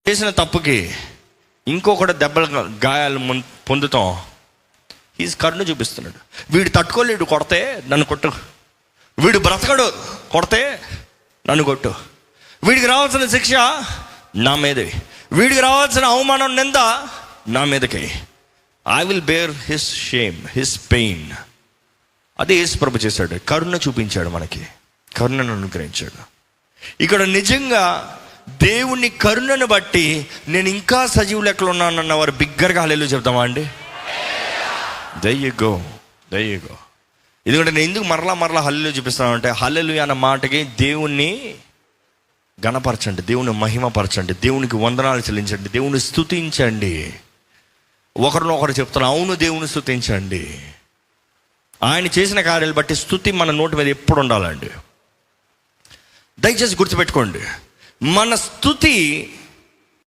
చేసిన తప్పుకి ఇంకొకటి దెబ్బలు గాయాలు పొందుతాం. ఈజ్ కరుణ చూపిస్తున్నాడు. వీడు తట్టుకోలేడు, కొడితే నన్ను కొట్టు. వీడు బ్రతకడు, కొడితే నన్ను కొట్టు. వీడికి రావాల్సిన శిక్ష నా మీదే, వీడికి రావాల్సిన అవమానం నింద నా మీదకి. I will bear his shame, his pain. అదే యేసు ప్రభు చేశాడు. కరుణ చూపించాడు, మనకి కరుణను అనుగ్రహించాడు. ఇక్కడ నిజంగా దేవుని కరుణను బట్టి నేను ఇంకా సజీవ లెక్కలు ఉన్నానన్న వారు బిగ్గరగా హల్లెలూయా చెప్తామా అండి? దయ్యగో. ఎందుకంటే నేను ఎందుకు మరలా హల్లెలూయా చూపిస్తానంటే, హల్లెలూయా అన్న మాటకి దేవుణ్ణి గణపరచండి, దేవుని మహిమపరచండి, దేవునికి వందనాలు చెల్లించండి, దేవుని స్తుతించండి. ఒకరినొకరు చెప్తాను, అవును దేవుని స్తుతించండి. ఆయన చేసిన కార్యాలు బట్టి స్తుతి మన నోటి మీద ఎప్పుడు ఉండాలండి. దయచేసి గుర్తుపెట్టుకోండి, మన స్తుతి